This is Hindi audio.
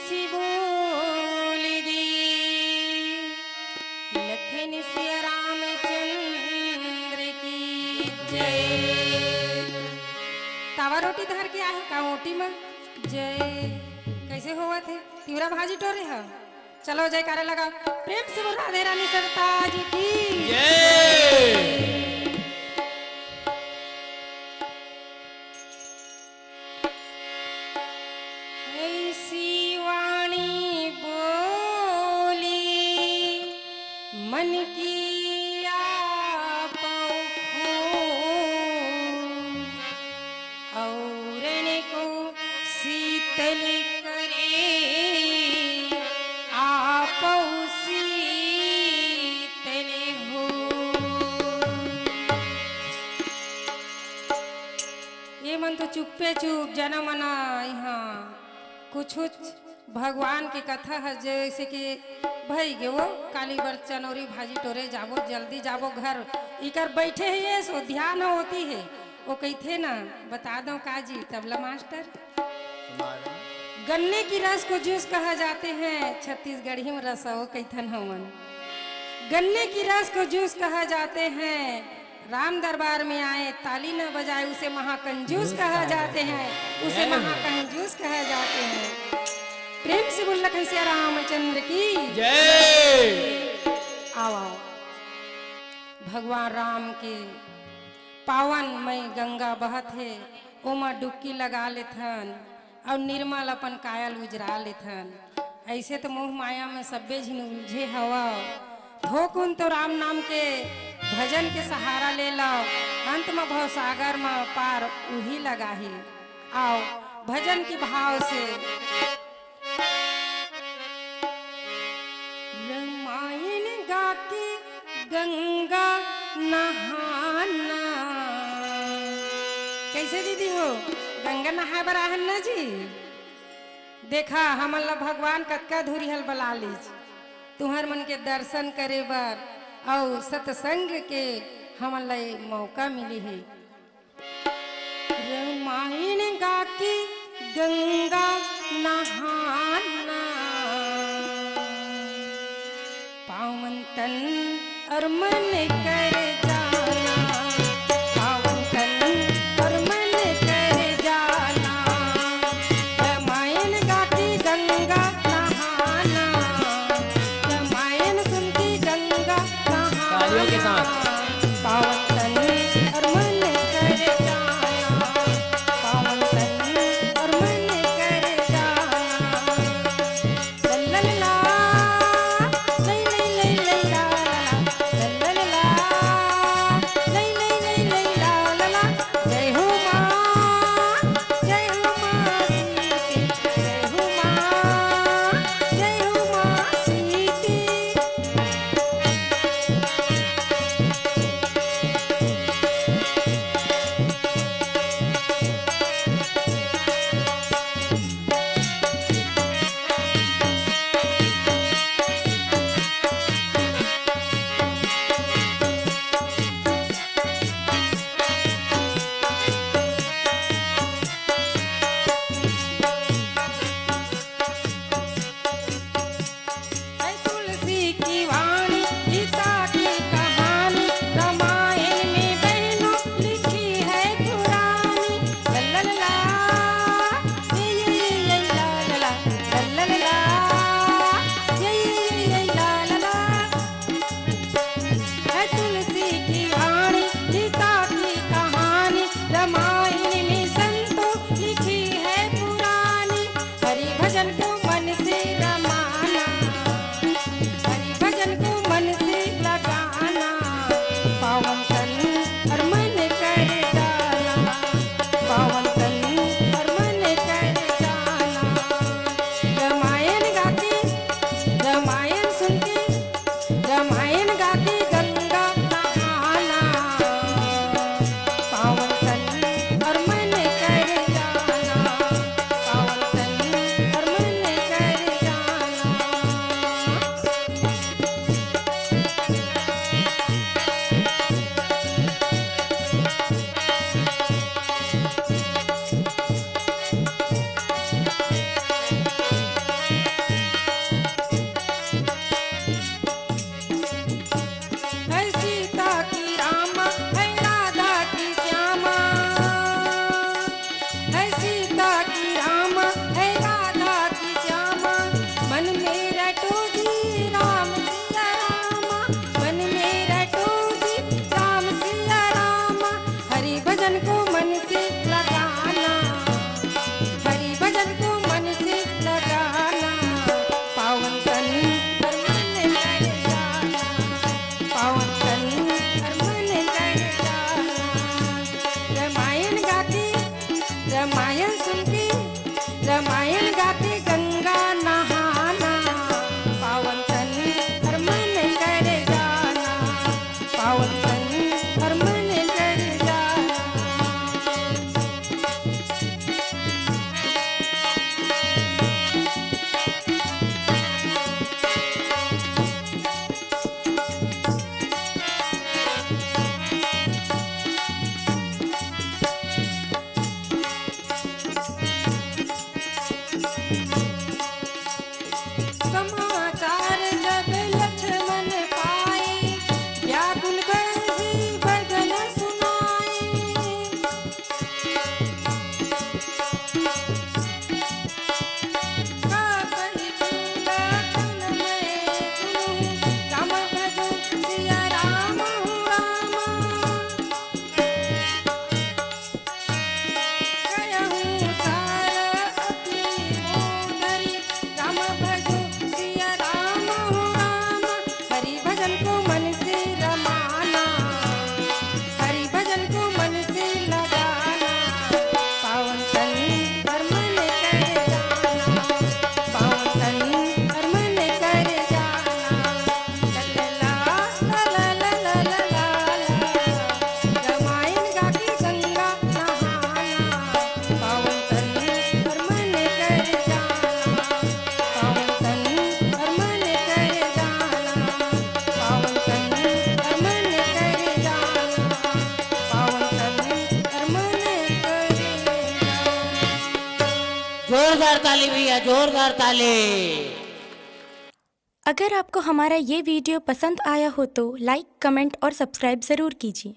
सी बोल दी लखन सिया रामचंद्र की जय। तावा रोटी धर के आए का ओटी में जय कैसे हुआ थे तिवरा भाजी टोरे है। चलो जयकारा लगा प्रेम से बोल राधे रानी सरताज की जय। मन की और को शीतल करे आप शीतल हो। ये मन तो चुप्पे चुप जना मना यहाँ कुछ भगवान की कथा है जैसे कि भाई गे वो काली बर चनौरी भाजी टोरे जाबो जल्दी जाबो घर इकर बैठे है ये सो ध्यान होती है वो कही थे ना बता दो काजी तबला मास्टर। गन्ने की रस को जूस कहा जाते हैं छत्तीसगढ़ी में रस वो कैथन हमन। गन्ने की रस को जूस कहा जाते हैं राम दरबार में आए ताली न बजाए उसे महाकंजूस कहा जाते हैं उसे महाकंजूस कहा जाते हैं। प्रेम से बोल लखन सिया रामचंद्र की जय। आओ आओ भगवान राम के पावन मई गंगा बहत है ओमा डुबकी लगा लेथन और निर्मल अपन कायल उजरा लेथन। ऐसे तो मोह माया में सब्बे झिन उलझे हवा धोकुन तो राम नाम के भजन के सहारा ले लो अंत में भव सागर में पार उही लगा ही। आओ भजन के भाव से रामायण गा के गंगा नहाना कैसे दीदी हो गंगा नहा बराहन ना जी देखा हमला भगवान कतका धुरी हल बला लीज तुम्हार मन के दर्शन करे बर और सत्संग के हमला मौका मिली है। रामायण गा के गंगा नहाना पावन तन और मन कर जाना पावन तन और मन कर जाना। रामायण गा के गंगा नहाना रामायण सुन के गंगा नहाना के साथ पावन तन और मन कर जाना पावन तन और मन कर जाना। लल्ला लल्ला लल्ला लल्ला भजन को मन से लगाना, हरि भजन को मन से लगाना, पावन तन और मन कर जाना, पावन तन और मन कर जाना। रामायण गाते, रामायण सुन के, रामायण गाते गंगा नहाना, पावन तन और मन कर जाना, पावन तन और मन कर जाना। समाचार जब लक्ष्मण पाए, व्याकुल बरसी बरगन सुनाए। कापहि चूड़ा तन मैं सुनूं, राम भजो सिया राम हूँ रामा। कहूँ सारा अपनी मोदरी, राम भजो सिया राम हूँ रामा। हरि भजन को मन से रमाना, हरि भजन को मन से लगाना, पावन तन और मन कर जाना, पावन तन और मन कर जाना। ला ला ला ला ला ला ला ला, रामायण गा के गंगा नहाना, पावन तन और मन कर जाना, पावन तन और मन कर जाना, पावन तन और मन कर जाना, पावन तन और मन कर जाना। जोरदार ताली भैया, जोरदार ताली। अगर आपको हमारा ये वीडियो पसंद आया हो तो लाइक, कमेंट और सब्सक्राइब ज़रूर कीजिए।